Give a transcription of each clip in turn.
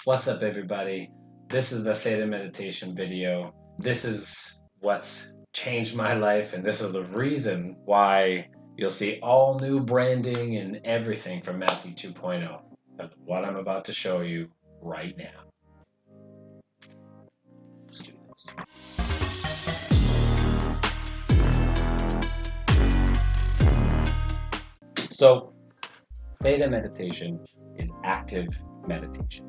What's up, everybody? This is the Theta meditation video. This is what's changed my life, and this is the reason why you'll see all new branding and everything from Matthew 2.0 of what I'm about to show you right now. Let's do this. So, Theta meditation is active meditation.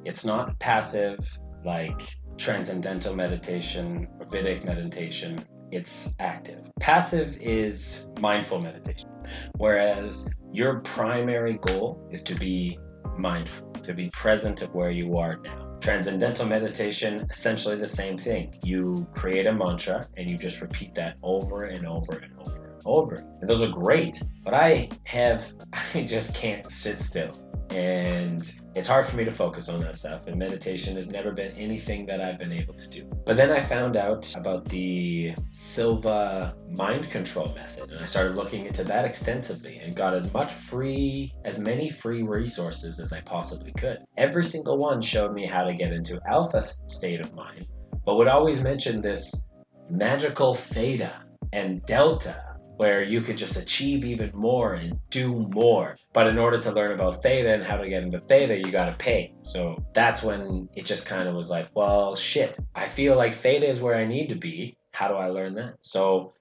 It's not passive like transcendental meditation or Vedic meditation. It's active. Passive is mindful meditation, whereas your primary goal is to be mindful, to be present of where you are now. Transcendental meditation, essentially the same thing. You create a mantra and you just repeat that over and over and over and over. And those are great, but I just can't sit still. And it's hard for me to focus on that stuff, and meditation has never been anything that I've been able to do. But then I found out about the Silva mind control method, and I started looking into that extensively and got as many free resources as I possibly could. Every single one showed me how to get into alpha state of mind, but would always mention this magical theta and delta, where you could just achieve even more and do more. But in order to learn about Theta and how to get into Theta, you got to pay. So that's when it just kind of was like, well, shit, I feel like Theta is where I need to be. How do I learn that? So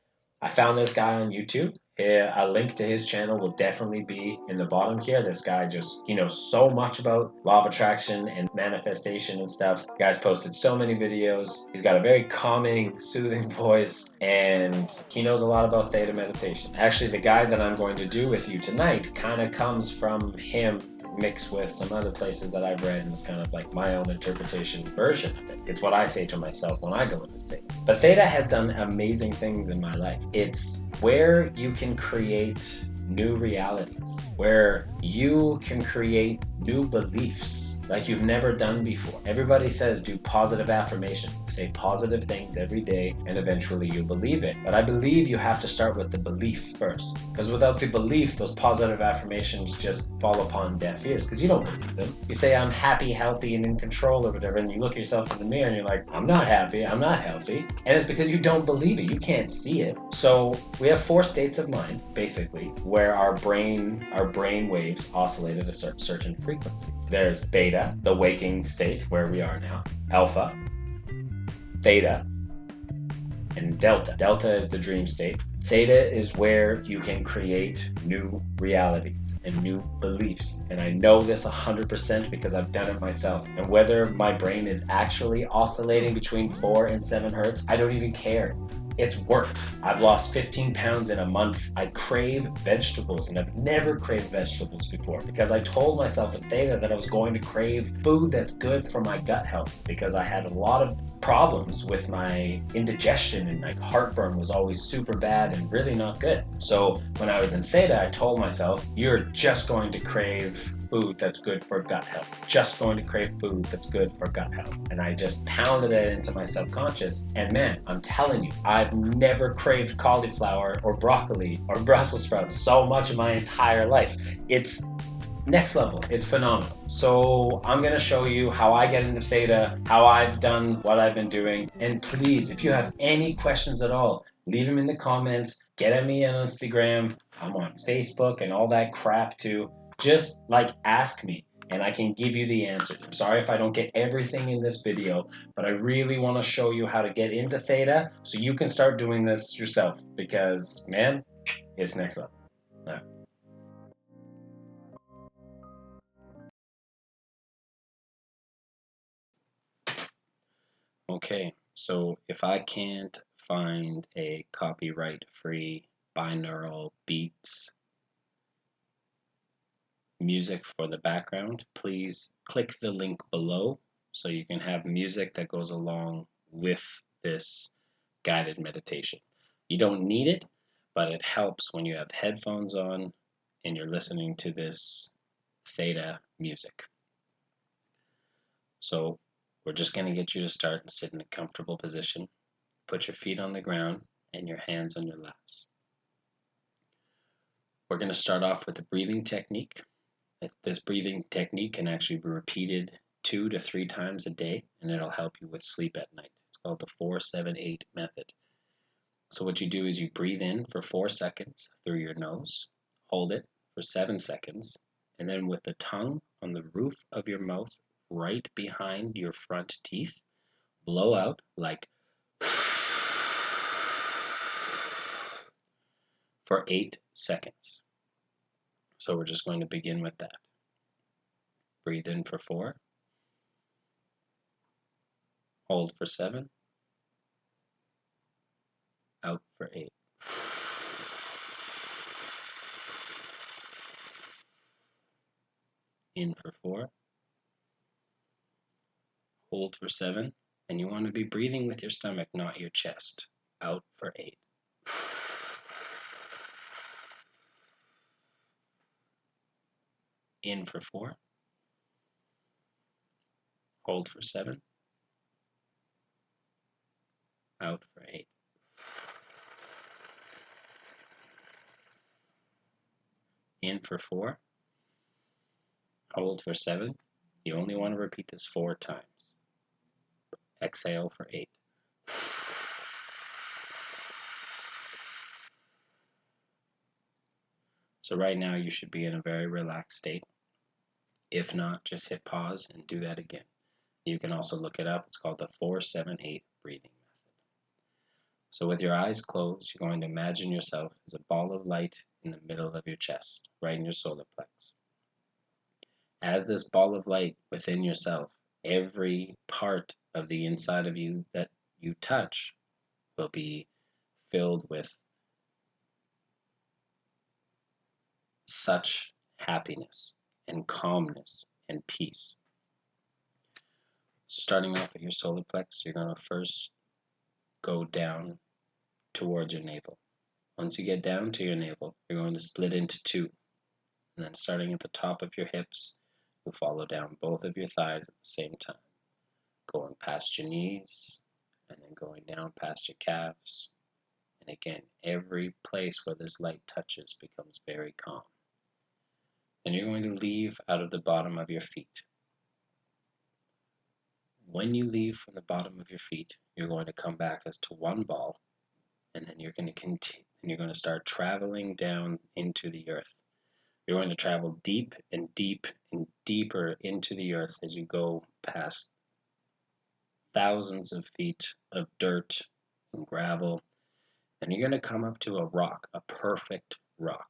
I found this guy on YouTube. A link to his channel will definitely be in the bottom here. This guy he knows so much about law of attraction and manifestation and stuff. The guy's posted so many videos. He's got a very calming, soothing voice, and he knows a lot about Theta meditation. Actually, the guide that I'm going to do with you tonight kind of comes from him, mixed with some other places that I've read, and it's kind of like my own interpretation version of it. It's what I say to myself when I go into Theta. But Theta has done amazing things in my life. It's where you can create new realities, where you can create new beliefs like you've never done before. Everybody says do positive affirmation. Say positive things every day and eventually you believe it. But I believe you have to start with the belief first, because without the belief, those positive affirmations just fall upon deaf ears because you don't believe them. You say I'm happy, healthy, and in control or whatever, and you look yourself in the mirror and you're like, I'm not happy, I'm not healthy. And it's because you don't believe it. You can't see it. So we have 4 states of mind, basically, where our brain waves oscillate at a certain frequency. There's beta, the waking state where we are now, alpha, theta, and delta. Delta is the dream state. Theta is where you can create new realities and new beliefs. And I know this 100% because I've done it myself. And whether my brain is actually oscillating between 4 and 7 hertz, I don't even care. It's worked. I've lost 15 pounds in a month. I crave vegetables, and I've never craved vegetables before because I told myself at Theta that I was going to crave food that's good for my gut health, because I had a lot of problems with my indigestion, and like heartburn was always super bad and really not good. So when I was in Theta, I told myself, you're just going to crave food that's good for gut health. Just going to crave food that's good for gut health. And I just pounded it into my subconscious. And man, I'm telling you, I've never craved cauliflower or broccoli or Brussels sprouts so much in my entire life. It's next level. It's phenomenal. So I'm going to show you how I get into Theta, how I've done what I've been doing. And please, if you have any questions at all, leave them in the comments. Get at me on Instagram. I'm on Facebook and all that crap too. Just ask me and I can give you the answers. I'm sorry if I don't get everything in this video, but I really want to show you how to get into Theta so you can start doing this yourself, because man, it's next level. All right. Okay, so if I can't find a copyright-free binaural beats music for the background, please click the link below so you can have music that goes along with this guided meditation. You don't need it, but it helps when you have headphones on and you're listening to this Theta music. So we're just going to get you to start and sit in a comfortable position. Put your feet on the ground and your hands on your laps. We're going to start off with a breathing technique. This breathing technique can actually be repeated 2 to 3 times a day, and it'll help you with sleep at night. It's called the 4-7-8 method. So what you do is you breathe in for 4 seconds through your nose, hold it for 7 seconds, and then with the tongue on the roof of your mouth right behind your front teeth, blow out like for 8 seconds. So we're just going to begin with that. Breathe in for 4, hold for 7, out for 8. In for 4, hold for 7, and you want to be breathing with your stomach, not your chest. Out for 8. In for 4, hold for 7, out for 8. In for 4, hold for 7. You only want to repeat this 4 times. Exhale for 8. So right now you should be in a very relaxed state. If not, just hit pause and do that again. You can also look it up. It's called the 4-7-8 breathing method. So with your eyes closed, you're going to imagine yourself as a ball of light in the middle of your chest, right in your solar plex. As this ball of light within yourself, every part of the inside of you that you touch will be filled with such happiness and calmness and peace. So starting off at your solar plex, you're going to first go down towards your navel. Once you get down to your navel, you're going to split into 2. And then starting at the top of your hips, you'll follow down both of your thighs at the same time, going past your knees, and then going down past your calves. And again, every place where this light touches becomes very calm. And you're going to leave out of the bottom of your feet. When you leave from the bottom of your feet, you're going to come back as to one ball, and then you're going to continue, and you're going to start traveling down into the earth. You're going to travel deep and deep and deeper into the earth as you go past thousands of feet of dirt and gravel, and you're going to come up to a rock, a perfect rock.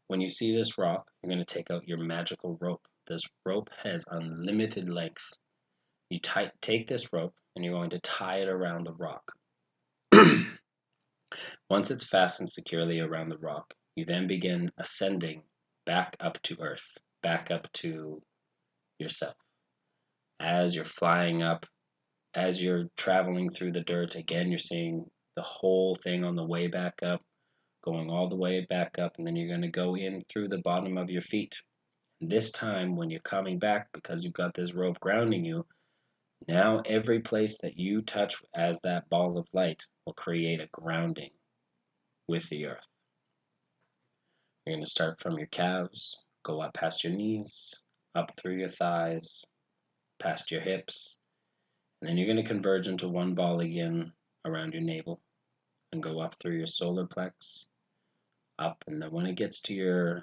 When you see this rock, you're going to take out your magical rope. This rope has unlimited length. You take this rope and you're going to tie it around the rock. Once it's fastened securely around the rock, you then begin ascending back up to earth, back up to yourself. As you're flying up, as you're traveling through the dirt, again, you're seeing the whole thing on the way back up, going all the way back up, and then you're going to go in through the bottom of your feet. And this time, when you're coming back, because you've got this rope grounding you, now every place that you touch as that ball of light will create a grounding with the earth. You're going to start from your calves, go up past your knees, up through your thighs, past your hips, and then you're going to converge into one ball again around your navel and go up through your solar plex, up, and then when it gets to your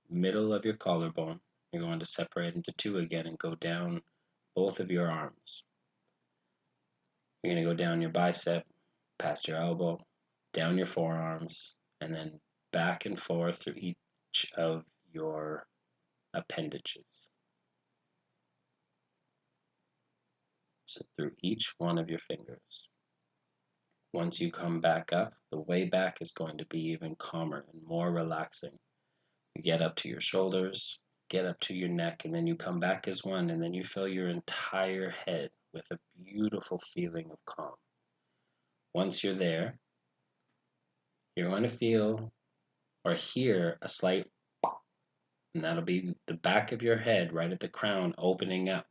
middle of your collarbone, you're going to separate into 2 again and go down both of your arms. You're going to go down your bicep, past your elbow, down your forearms, and then back and forth through each of your appendages. So through each one of your fingers. Once you come back up, the way back is going to be even calmer and more relaxing. You get up to your shoulders, get up to your neck, and then you come back as one, and then you fill your entire head with a beautiful feeling of calm. Once you're there, you're going to feel or hear a slight pop, and that'll be the back of your head right at the crown opening up.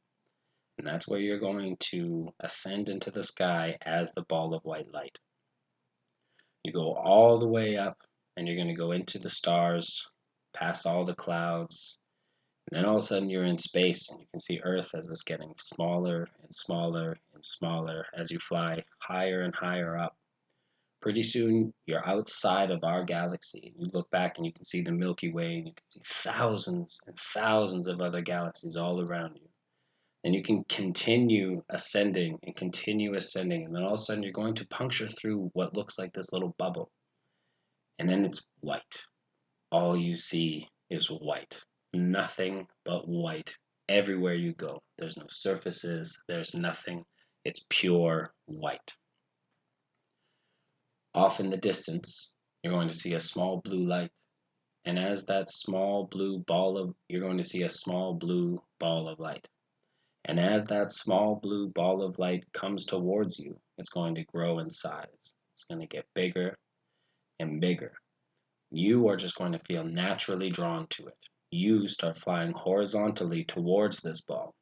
And that's where you're going to ascend into the sky as the ball of white light. You go all the way up, and you're going to go into the stars, past all the clouds, And then all of a sudden you're in space and you can see Earth as it's getting smaller and smaller and smaller as you fly higher and higher up. Pretty soon you're outside of our galaxy. You look back and you can see the Milky Way and you can see thousands and thousands of other galaxies all around you. And you can continue ascending and continue ascending. And then all of a sudden you're going to puncture through what looks like this little bubble. And then it's white. All you see is white. Nothing but white everywhere you go. There's no surfaces, there's nothing. It's pure white. Off in the distance, you're going to see a small blue light. And as that small blue ball of, you're going to see a small blue ball of light. And as that small blue ball of light comes towards you, it's going to grow in size. It's going to get bigger and bigger. You are just going to feel naturally drawn to it. You start flying horizontally towards this ball.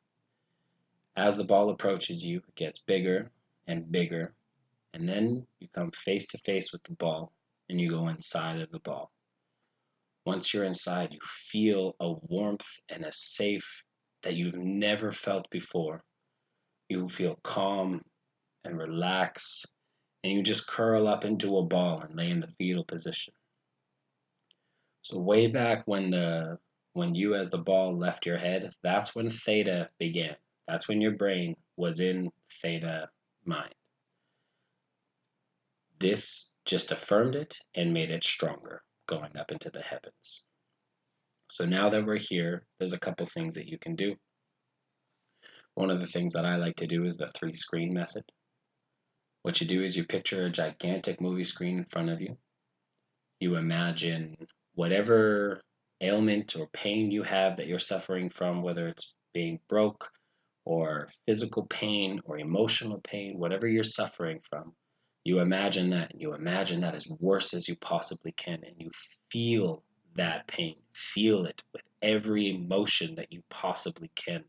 As the ball approaches you, it gets bigger and bigger, and then you come face to face with the ball and you go inside of the ball. Once you're inside, you feel a warmth and a safe that you've never felt before. You feel calm and relaxed, and you just curl up into a ball and lay in the fetal position. So way back when you as the ball left your head, that's when theta began. That's when your brain was in theta mind. This just affirmed it and made it stronger going up into the heavens. So now that we're here, there's a couple things that you can do. One of the things that I like to do is the 3-screen method. What you do is you picture a gigantic movie screen in front of you. You imagine whatever ailment or pain you have that you're suffering from, whether it's being broke or physical pain or emotional pain, whatever you're suffering from, you imagine that, and you imagine that as worse as you possibly can, and you feel that pain. Feel it with every emotion that you possibly can.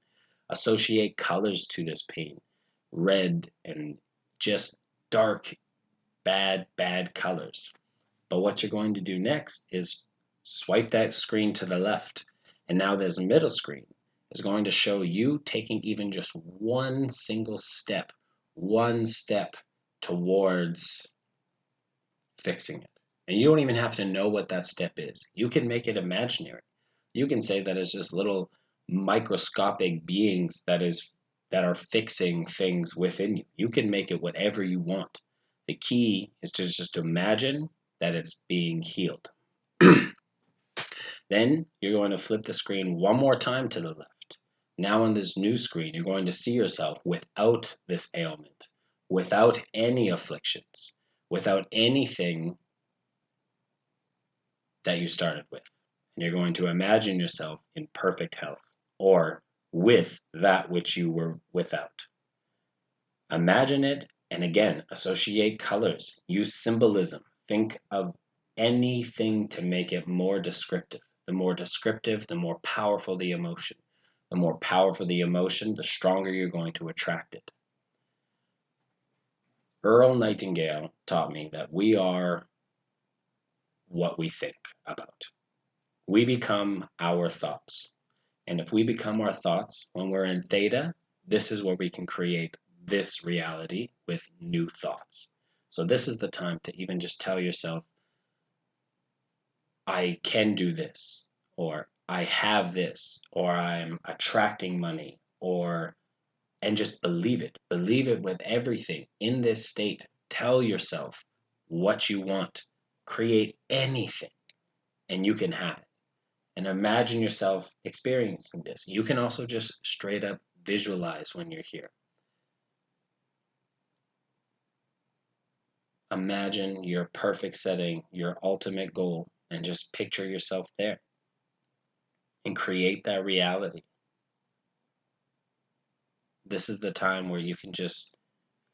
Associate colors to this pain. Red and just dark, bad colors. But what you're going to do next is swipe that screen to the left. And now there's a middle screen. It's going to show you taking even just one single step, towards fixing it. And you don't even have to know what that step is. You can make it imaginary. You can say that it's just little microscopic beings that are fixing things within you. You can make it whatever you want. The key is to just imagine that it's being healed. Then you're going to flip the screen one more time to the left. Now on this new screen, you're going to see yourself without this ailment, without any afflictions, without anything that you started with. And you're going to imagine yourself in perfect health, or with that which you were without. Imagine it, and again, associate colors, use symbolism. Think of anything to make it more descriptive. The more descriptive, the more powerful the emotion. The more powerful the emotion, the stronger you're going to attract it. Earl Nightingale taught me that we are what we think about. We become our thoughts. And if we become our thoughts, when we're in theta, this is where we can create this reality with new thoughts. So this is the time to even just tell yourself, I can do this, or I have this, or I'm attracting money, and just believe it. Believe it with everything in this state. Tell yourself what you want. Create anything, and you can have it. And imagine yourself experiencing this. You can also just straight up visualize when you're here. Imagine your perfect setting, your ultimate goal, and just picture yourself there. And create that reality. This is the time where you can just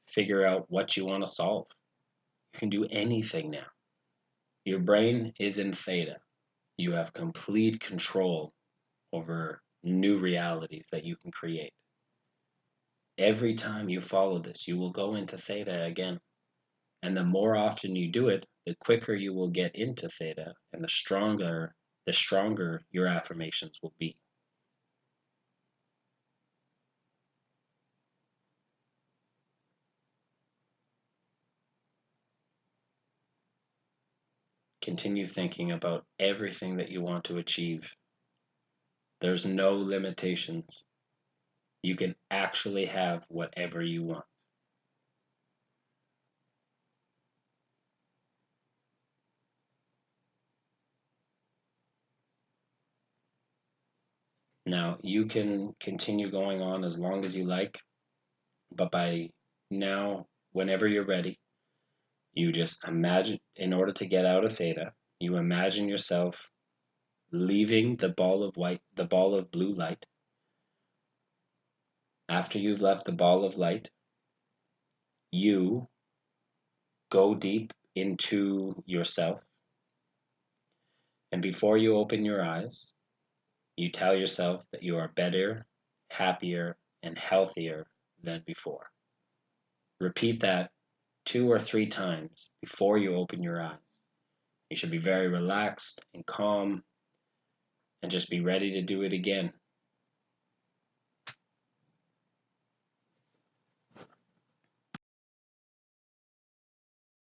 figure out what you want to solve. You can do anything now. Your brain is in theta. You have complete control over new realities that you can create. Every time you follow this, you will go into theta again. And the more often you do it, the quicker you will get into theta, and the stronger your affirmations will be. continue thinking about everything that you want to achieve. There's no limitations. You can actually have whatever you want. Now, you can continue going on as long as you like, but by now, whenever you're ready, you just imagine, in order to get out of theta, you imagine yourself leaving the ball of blue light. After you've left the ball of light, you go deep into yourself. And before you open your eyes, you tell yourself that you are better, happier, and healthier than before. Repeat that 2 or 3 times before you open your eyes. You should be very relaxed and calm and just be ready to do it again